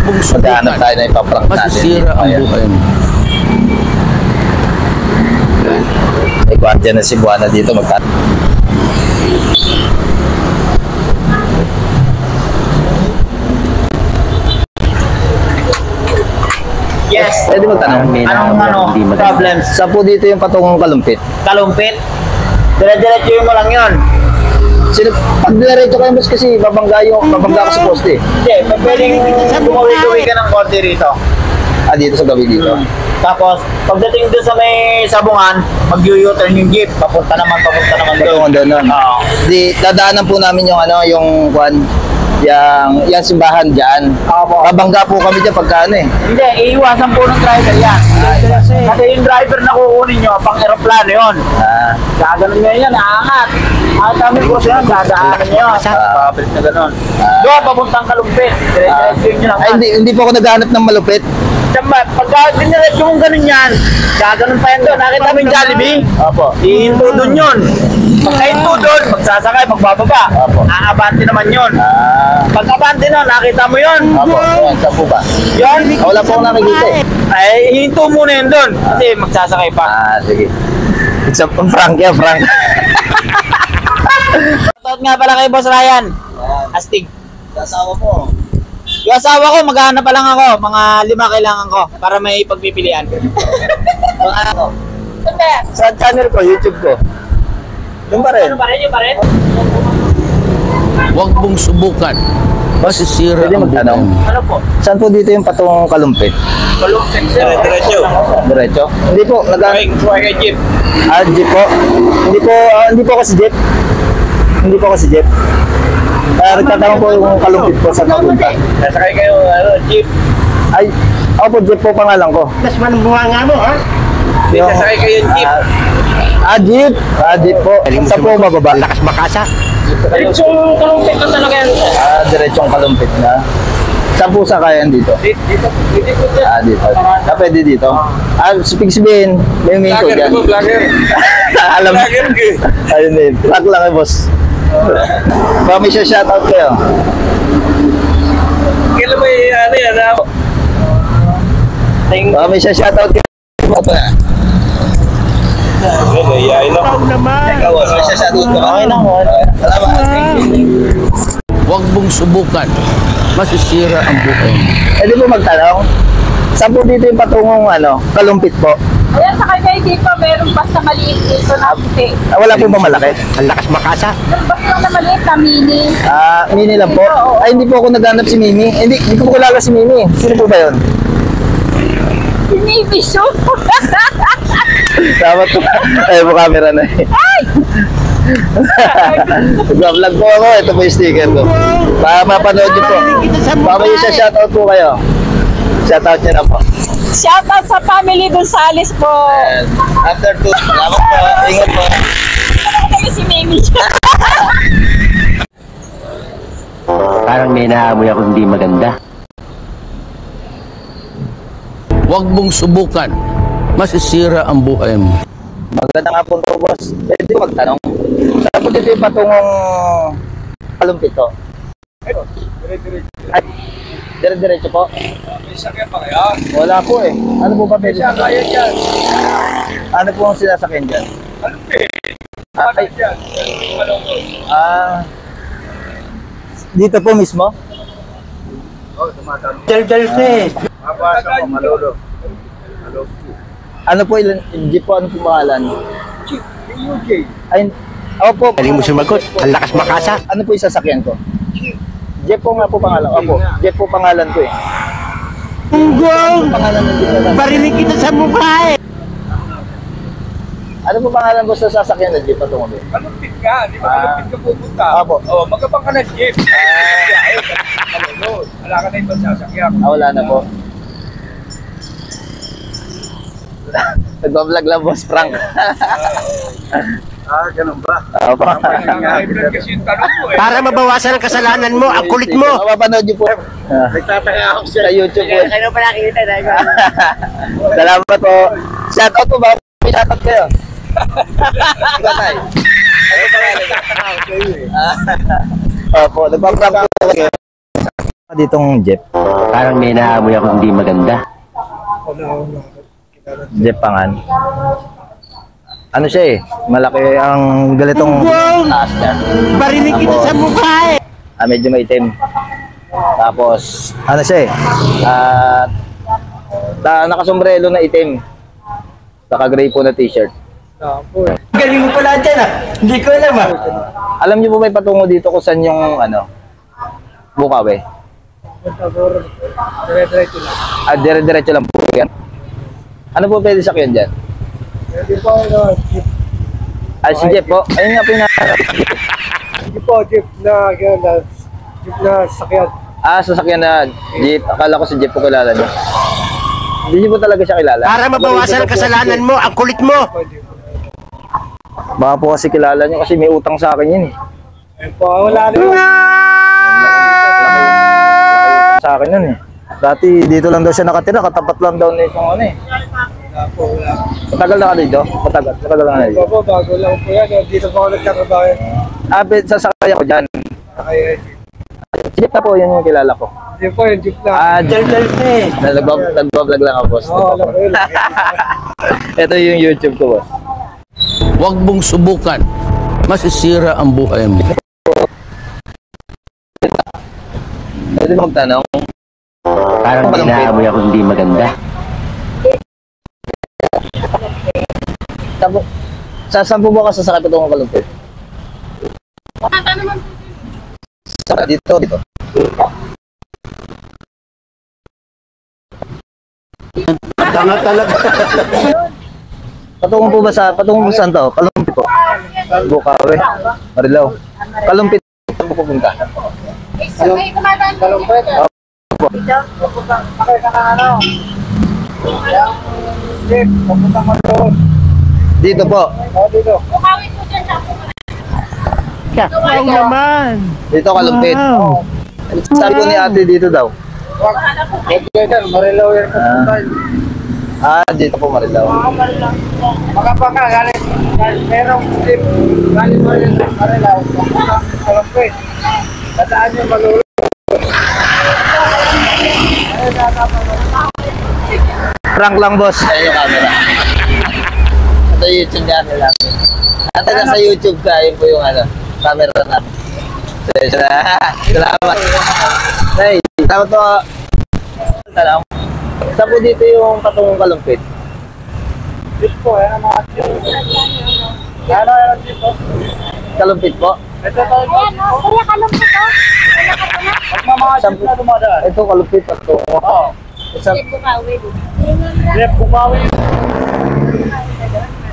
mong Maghanap subukan. tayo na ipaprank natin. Masisira ang Ayan. buhay mo. May kwartya na si Buana dito. Yes. Pwede magtanong? Anong problems? Saan po dito yung patungong kalumpit? Kalumpit? Dire-diretso mo lang yun. Pag diretso kayo mas kasi babangga ko sa poste. Hindi, pwedeng gumawi-gawi ka ng konti rito. Dito sa gabi dito. Tapos, pagdating doon sa may sabungan, mag-u-turn yung jeep. Papunta naman doon. Patungong doon nun. Oo. Di, dadaanan po namin yung kwan, yung simbahan dyan. Opo. Babangga po kami dyan pagka ano eh. Hindi, iiwasan po ng driver yan. Kasi yung driver na kukunin nyo, pang aeroplano yun. Gaganon nyo yan, aangat. At kami po siya, dadaanan nyo. Papalit na ganon. Doon, papuntang Kalumpit. Diretso nyo lang. Ay, hindi po ako naghahanap ng malupit. Pagka diniretso mong ganon yan, gaganon pa yan doon. Nakita mo yung Jollibee? Opo. Ihinto doon yun. Pagkahinto doon, magsasakay, magbababa. Opo. Aabante naman yun. Pag-abante nun, nakita mo yun? Opo. Saan po ba? Yun? Wala po akong nakikita eh. Ay, hinto muna yun doon. Kasi magsasakay pa. Sige. It's a prank yan, prank. Shoutout nga pala kay Boss Ryan. Astig. Kasawa po. Yung asawa ko, maghahanap pa lang ako. Mga 5 kailangan ko para may pagpipilian. Ano? Sa channel ko, YouTube ko. Yung pa rin. Yung pa rin? Huwag mong subukan. Masisira Pwede ang buhay magtanong? mo. Ano po? Saan po dito yung patungong kalumpit? Kalumpit sir. Diretso. Diretso? Hindi po. Suway kay Jeep. Jeep po. Hindi po kasi jeep. Hindi po kasi jeep. Nagtatanong po yung kalumpit po sa papunta. Nasakay kayo, Jeep. Ay, ako po, jeep po pangalan ko. Mas manumbuha nga mo, ha? Nasakay kayo yung Jeep. Jeep. Jeep po. Saan po mababa? Lakas makasa. Diretsong kalumpit na talaga yan. Diretsong kalumpit na. Saan po sakayan dito? Dito. Dito. Pwede dito? Sabihin, may minto dyan. Vlogger. Alam mo. Ayun eh. Plug lang eh, boss. Baka may shoutout kayo. Kailan mo ano yan, ha? Baka may shoutout kayo. Nahiyain na. Ikaw, may shoutout ko. Okay na. Salamat. Huwag mong subukan. Masisira ang buhay mo. Pwede po magtanong? Saan po dito yung patungong kalumpit po? Ayan, sa kanya dito, meron basta maliit dito na puti. Wala po ba malaki? Ang lakas makasa. Meron basta na maliit na mini. Mini lang po? Ay, hindi po ako naghanap si Mimi. Hindi ko kilala si Mimi. Sino po ba yun? Si Navy Show. Dapat po. Ay, po camera na eh. Ay! Nag-vlog po ako. Ito po yung sticker ko. Para mapanood nyo po. Baka may shoutout po kayo. Shoutout nyo na po. Shoutout sa family Gonzales po. And after 2, salamat po. Ingat po. Ano kami si Navy Show? Parang may naamoy ako hindi maganda. Huwag mong subukan. Masisira ang buhay mo. Maganda nga po ito, boss. Pwede ko magtanong. Saan po dito yung patungong kalumpit to? Ay, dire-diretso po? May sakyan pa kaya? Wala po eh. Ano po ba pwede? Kaya dyan. Ano po ang sinasakyan dyan? Kalumpit. Ay, Dyan. dito po mismo? Del. Mabasa ko, malolo. Ano po ilan? Jeep po, ano po pangalan? UJ. Ay, opo. Galing mo sumagot. Ang lakas makasa. Ano po yung sasakyan ko? Jeep po nga po pangalan. Opo, Jeep po pangalan ko eh. Punggong! Pangalan ng Jeep na. Barinig kita sa mukha eh! Ano po pangalan ko sa sasakyan na Jeep patungkol eh? Kalumpit ka. Di ba kalumpit ka pupunta? Opo. Magkabang ka ng Jeep. Wala ka na ibang sasakyan. Wala na po. Nagbablog lang, boss, prank. Ganun ba? Opo. Hybrid kasi yung tanong mo eh. Para mabawasan ang kasalanan mo, ang kulit mo! Mapapanood niyo po. Nagtataya ako Sa YouTube po. Kaya pa nakikita na. Salamat po. Shoutout po ba? May shoutout kayo. Ikaw tayo. Ano pa rin? Opo, nagpaprank po. Ditong jeep. Parang may naamoy ako hindi maganda. Jeep pangan. Ano siya eh? Malaki ang ganitong taas niya. Barinig kita sa mukha eh! Medyo maitim. Tapos, ano siya eh? Nakasombrelo na itim. Naka-gray po na t-shirt. Galing mo pala dyan ah! Hindi ko alam ah! Alam niyo po may patungo dito kung saan yung ano? Bukaw eh. Dire-diretso lang. Dire-diretso lang po yan. Ano po pwede sakyan dyan? Hindi po, jeep. Si Jeep po. Ayun nga po yung Hindi po, jeep na sakyan. sasakyan na Jeep. Akala ko si Jeep po kilala niyo. Hindi niyo po talaga siya kilala. Para mabawasan ang kasalanan mo, ang kulit mo! Baka po kasi kilala niyo kasi may utang sa akin yun eh. Ayun po, wala na yun. Sa akin yun eh. Dati dito lang daw siya nakatira, katapat lang daw nito ano eh. Wala po, wala. Matagal na ka dito? Matagal na ka dito? Opo, bago lang po yan. Dito po ako nagkatrabaho. Sasakyan ko dyan. Kaya Si Jeep na po, yun yung kilala ko. hindi po, yung jeep na. Jeep. Nagbablog lang ako, boss. Oo, alam ko yun. Ito yung YouTube ko, boss. Huwag mong subukan. Masisira ang buhay mo. Pwede mo magtanong? Parang may naamoy ako hindi maganda. Saan po ba ka sasakay itong kalumpit? Dito. Tanga talaga. Patungo po saan to? Kalumpit po. Bukawi. Marilao. Kalumpit po pupunta. Kalumpit. Pakay ka na ano. Jeep, papunta mo doon. Dito po. Oo, dito. Wow naman! Dito kalumpit. Sabi ko ni ate dito daw. Dito, Marilaw yan. Dito po Marilao. Makapaka, galing. Merong jeep. Galing mo yun sa Marilaw. Papunta Kalumpit. Tataan nyo malulog. Prank lang, boss. Ayun yung camera. Ito yung YouTube channel natin. Ate, nasa YouTube ka. Ayun po yung camera natin. Salamat. Hey, salamat po. Salamat. Saan po dito yung patungong kalumpit? Jeep po, yan ang mga jeep. Ano yung jeep po? Kalumpit po? Ito tayo. Ayan, o. Kuya, kalong ko to. Pag mga jeep na dumadaan. Ito kalumpit. Patungong. Oo. Jeep Bukawi. Jeep, Bukawi.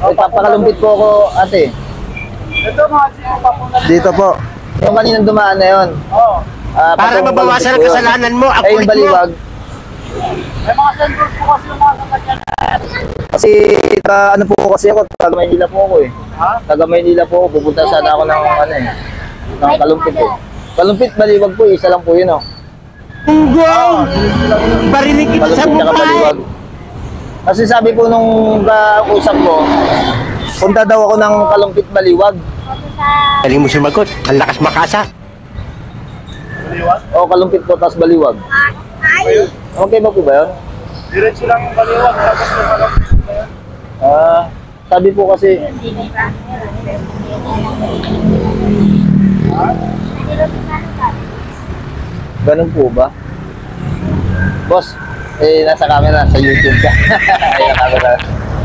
Papakalumpit po ako, ate. Ito mga jeep papunta. Dito po. Yung kaninang dumaan na yun. Oo. Para patungong mabawasan ang kalumpit po yun. kasalanan mo, ang Ay, yung kulit mo! baliwag. May mga sensor po kasi yung mga sakyan. Kasi ano po kasi ako, taga Maynila po ako eh. Ha? Taga Maynila po ako, pupunta sana ako ng ng kalumpit po. Kalumpit, baliwag po, isa lang po yun oh. Punggong! Barinig kita sa Kalumpit mukha tsaka eh! baliwag. Kasi sabi po nung kausap ko, punta daw ako ng kalumpit baliwag. Galing mo sumagot, ang lakas makasa. O kalumpit po, tapos baliwag. Okay ba po ba yun? Diretso lang yung baliwag. Tapos yung Kalumpit na yun. Sabi po kasi, ganun po ba? Boss, nasa camera, sa YouTube ka. Ayun, camera.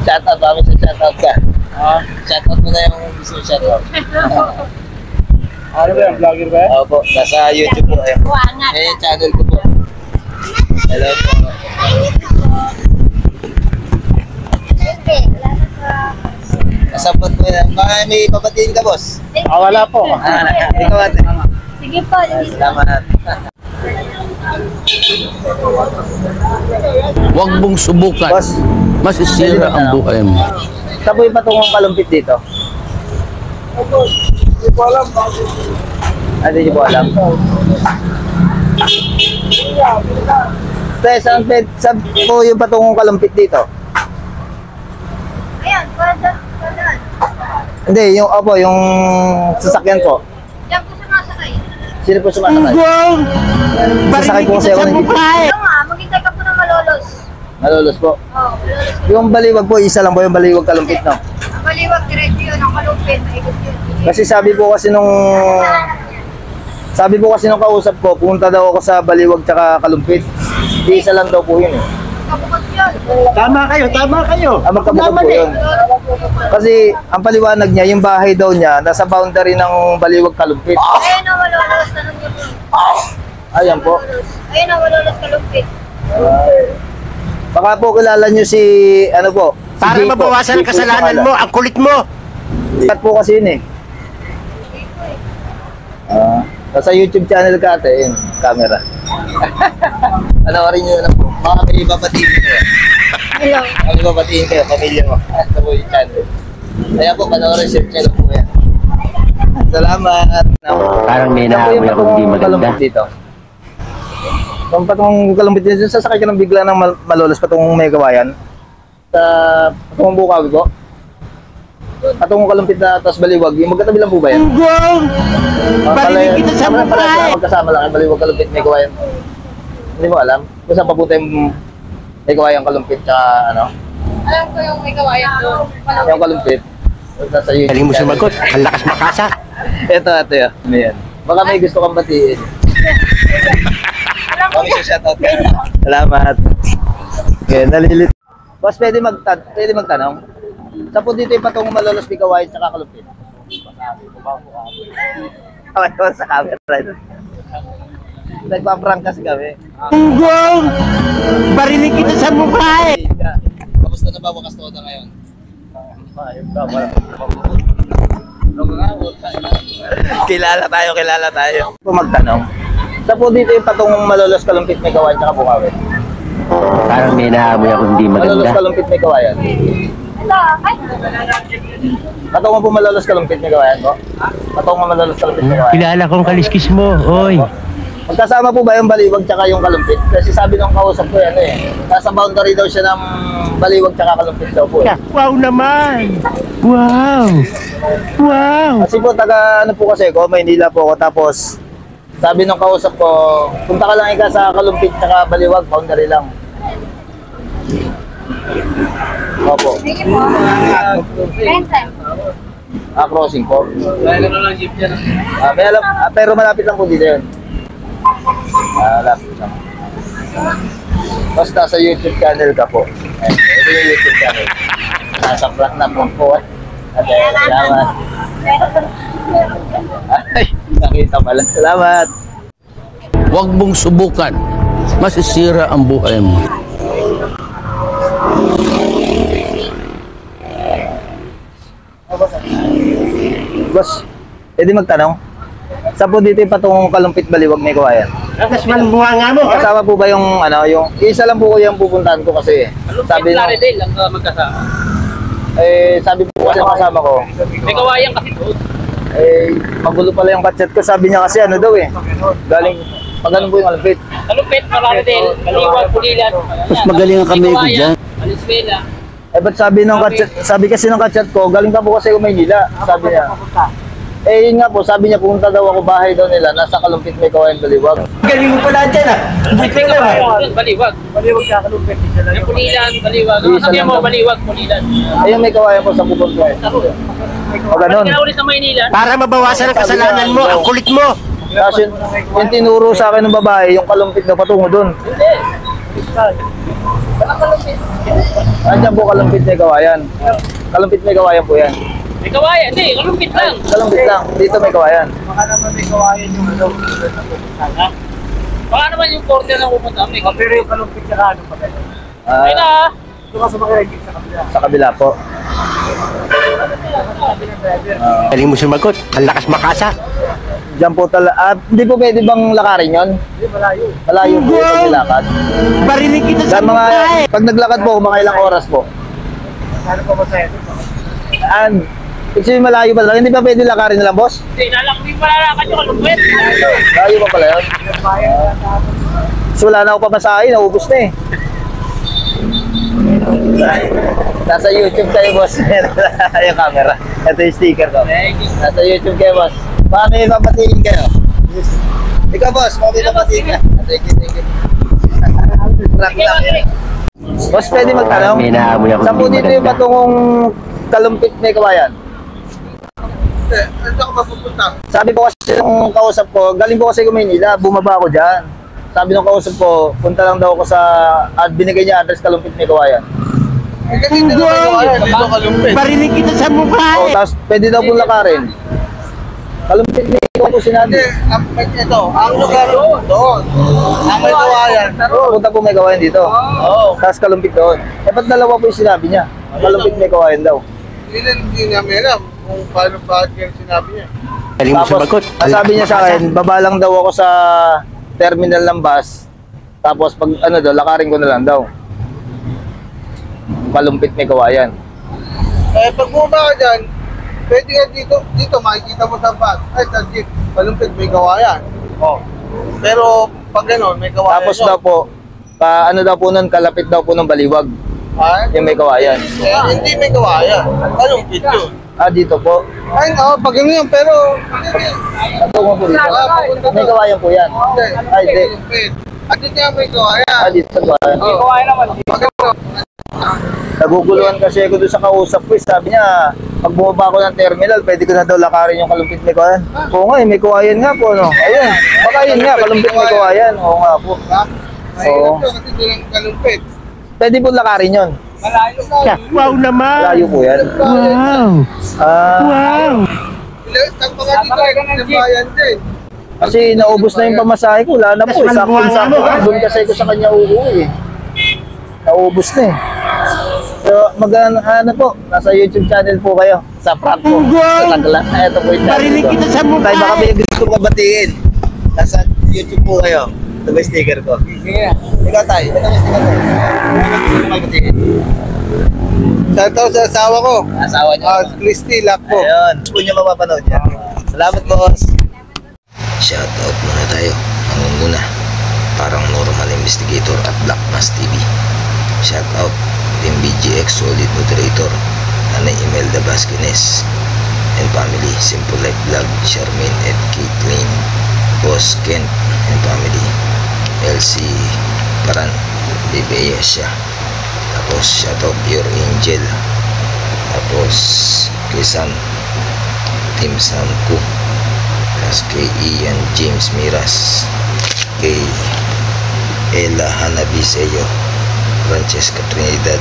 Shoutout, kami sa shoutout ka. Shoutout mo na yung gusto shoutout. Ano ba yan? Vlogger ba yan? Opo, nasa YouTube po. Ayun. Channel ko po. Hello po. Kasabot mo yan. May papatiin ka, boss. Wala po. Ikaw ate. Sige po. Salamat. Huwag mong subukan. Boss, Masisira ang buhay mo. saan po yung patungong kalumpit dito? Hindi ko alam. Hindi niyo po alam. Saan po yung patungong kalumpit dito? Ayan, pwede. Hindi, yung sasakyan ko. Diyan po sa masakay. Sino po sumasakay? Sasakay po kasi ako ng jeep. Ano nga, maghintay ka po ng malolos. Malolos po. Oo, malolos. Yung baliwag po, isa lang po yung baliwag kalumpit, no? Ang baliwag, diretso yun. Ang kalupit, maikot yun. Kasi sabi po kasi nung kausap ko, pumunta daw ako sa baliwag tsaka kalumpit. Isa lang daw po yun eh. Kabukot yun. Tama kayo. Magkabukod po yun. Kasi ang paliwanag niya, yung bahay daw niya, nasa boundary ng baliwag kalumpit. Ayun ang malolos. Tanong niyo po. Ayan po. Ayun ang malolos kalupit. Baka po kilala niyo si, ano po? Si Para Jay po. mabawasan Jay ang po kasalanan yung mo, ang kulit mo. Sikat po kasi yun eh. Nasa YouTube channel ka ate, yun, camera. Panoorin nyo na po. Mga may ibabatiin kayo. Hello. Mga ibabatiin kayo, pamilya mo. Ito po yung channel. Kaya po, panoorin, share channel po yan. Salamat. Parang may naamoy ako hindi maganda. Dito. Kung patong kalumpit dito, sasakay ka ng bigla ng malolos patungong may gawayan. Sa patungong Bukawi po. Patungong kalumpit na tapos baliwag. Yung magkatabi lang po ba yan? Barinig kita sa mukha. Magkasama lang, baliwag kalumpit may gawayan. Hindi mo alam? Kung saan papunta yung may gawayan kalumpit tsaka ano? Alam ko yung may kawayan doon. Yung kalumpit. Nasa YouTube. Galing mo sumagot, ang lakas makasa. Ito ate, ano yan? Baka may gusto kang batiin. Kami sa shoutout ka. Salamat. Okay, nalilit. Boss, pwede magtanong? Sa po dito yung patong malolos bigawain tsaka kalumpit. Okay, sa camera. Nagpa-prank kasi kami. Barinig kita sa mukha eh. Kamusta na ba wakas toda ngayon? Kilala tayo. Kung magtanong. Sa po dito yung patong malolos kalumpit may kawayan tsaka bukawi. Parang may naamoy ako hindi Malolos maganda. kalumpit may kawayan. Ito, ay. Patong po malolos kalumpit may kawayan po? Patong malolos kalumpit may kawayan. Kilala kong kaliskis mo, oy. Magkasama po ba yung baliwag tsaka yung kalumpit? Kasi sabi nung kausap ko yan eh. Nasa boundary daw siya ng baliwag tsaka kalumpit daw po eh. Wow naman. Wow. Kasi po taga ano po kasi ko, Maynila po ako tapos sabi nung kausap ko, punta ka lang ika sa kalumpit tsaka baliwag, boundary lang. Opo. Sige po. Renten. Crossing po. May alam, pero malapit lang po dito yun. Malapit lang. Basta sa YouTube channel ka po. Ito yung YouTube channel. Nasa vlog na po. Salamat. Ay, nakita pala. Salamat. Huwag mong subukan. Masisira ang buhay mo. Boss, pwede magtanong? Saan po dito yung patungong kalumpit baliwag may kawayan? Tapos malumuha nga mo. Kasama po ba yung ano, yung isa lang po ko yung pupuntahan ko kasi sabi nung lang magkasama. sabi po kasi ng kasama ko, May kawayan kasi doon. magulo pala yung kachat ko, sabi niya kasi ano daw eh. Galing pag ganun po yung kalumpit. Kalupit, Maradel, Baliwag, Pulilan. Mas magaling ang kamay ko dyan. Valenzuela. Ba't sabi kasi ng kachat ko, galing ka po kasi ko Maynila, sabi niya. Yun nga po, sabi niya pumunta daw ako bahay daw nila, nasa kalumpit may kawayan baliwag. Galing mo pala dyan ah. Baliwag. Baliwag ka, kalupit. May Pulilan, Baliwag. Ang sabi mo, Baliwag, Pulilan. Ayun may kawayan po sa bukod ko eh. O ganun. Bakit ka ulit sa Maynila? Para mabawasan ang kasalanan mo, ang kulit mo. Tapos yung tinuro sa akin ng babae, yung kalumpit na patungo doon. Hindi. Walang kalupit. Andiyan po kalumpit may kawayan. Kalumpit may kawayan po yan. May kawayan, hindi. Kalupit lang. Kalumpit lang, dito may kawayan. Baka naman yung corner na pupunta. May pero yung kalupit ka ano pa kayo. Ay na. Ito ka sa mga sa kabila. Sa kabila po. Galing mo sumagot, ang lakas makasa. Diyan po hindi po pwede bang lakarin yon? Hindi, malayo. Malayo po yung paglakad. Barinig kita sa Sa mga, mukha eh. pag naglakad po, mga ilang oras po. Ano pa ba sa'yo? And, kasi malayo pa lang, hindi pa pwede lakarin nila, boss? Hindi, hindi malalakad yung kalupit. Malayo pa pala yun. So wala na ako pamasahin, naubos na eh. Nasa YouTube kayo, boss. Yung camera. Ito yung sticker ko. Nasa YouTube kayo, boss. Baka may papatingin kayo. Ikaw, boss, mabila pati ka. Thank you. Boss, pwede magtanong? May naamoy ako Saan po hindi dito yung maganda. patungong Kalumpit may kawayan? Ano ka mapupunta? Sabi po kasi nung kausap ko, galing po kasi ko Maynila, bumaba ako dyan. Sabi nung kausap ko, punta lang daw ako sa, at binigay niya address Kalumpit may kawayan. Kasi dito may kawayan, dito Kalumpit. Parinig kita sa mukha O, tapos pwede daw pong lakarin. Kalumpit may kawayan po sinabi. Ito, ang lugar doon. Ang may kawayan. Punta po may kawayan dito. Oo. Tapos Kalumpit doon. Eh, ba't dalawa po yung sinabi niya? Kalumpit may kawayan daw. Hindi namin alam kung paano bakit yung sinabi niya. Galing mo sumagot. ang sabi niya sa akin, baba lang daw ako sa terminal ng bus. Tapos pag ano daw, lakarin ko na lang daw. Kalumpit may kawayan. Eh, pag bumaba ka dyan, pwede ka dito makikita mo sa bus. Ay, sa jeep, Kalumpit may kawayan. Oh. Pero pag gano'n, may kawayan. Tapos daw po, ano daw po nun, kalapit daw po ng Baliwag. Yung may kawayan. Hindi may kawayan. Kalumpit yun. Ah, dito po. Ay, no, pag gano'n yun, pero... Natungo po dito. May kawayan po yan. Ay, hindi. Kalumpit. At hindi nga may kawayan. Ah, dito sa kawayan. May kawayan naman. Pag gano'n, Naguguluhan kasi ako doon sa kausap ko. Sabi niya, pag bumaba ako ng terminal, pwede ko na daw lakarin yung Kalumpit may kawayan. Oo nga, may kawayan nga po. No? Ayun, baka yun nga, Kalumpit may kawayan. Oo nga po. mahirap to kasi doon ang Kalumpit. Pwede po lakarin yun. Malayo ka. Wow naman! Layo po yan. Wow! Ah, Wow! Tag mga dito, nabayan din. kasi naubos na yung pamasahe ko. Wala na po. Sakto-sakto. Doon kasi ko sa kanya uuwi. Naubos na eh. So, ano po, nasa YouTube channel po kayo. Sa prank po. Nataglan. Ito po yung channel Parinig ko. kita sa mukha Tayo baka may gusto kong mabatiin. Nasa YouTube po kayo. Ito ba yung sticker ko? Sige. Ikaw tayo. Ito ba yung sticker ko? Ano gusto kong mabatiin? Shoutout sa asawa ko. Asawa niyo. Christy Lakpo. Ayun. Po niyo mapapanood yan. Salamat, boss. Shoutout muna tayo. Mangunguna. Parang normal investigator at Black Mass TV. Shoutout. Team BGX Solid Moderator. Nanay Imelda Vasquez and family. Simple Life Vlog. Charmaine and Caitlin. Boss Kent and family. LC Paran. Bebe Asia. Tapos shoutout Pure Angel. Tapos kay Sam Team Samku. Tapos kay Ian James Miras. Kay Ella Hanabiseyo. Francesca Trinidad.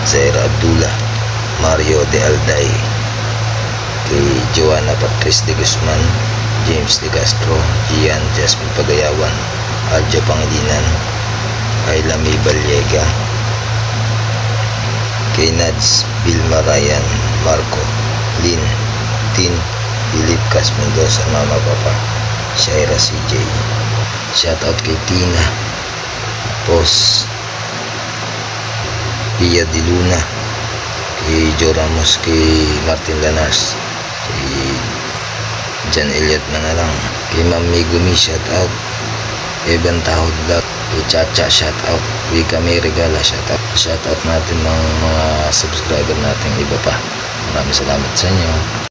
Zaira Abdullah. Mario De Alday. Kay Joanna Patrice De Guzman. James De Castro. Gian Jasmine Pagayawan. Alja Pangilinan. Ayla May Ballega. Kay Nads, Vilma Ryan, Marco, Lynn, Tin, Philip Cas Mendoza, Mama Papa, Shaira CJ. Shoutout kay Tina, Boss, Pia Di Luna, kay Joe Ramos, kay Martin Lanas, kay Jan Elliot Manarang, kay Ma'am Megumi, shoutout, Evan Tahod Vlog, kay Chacha, shoutout, Wika May Regala, shoutout natin ng mga subscriber natin iba pa. Maraming salamat sa inyo.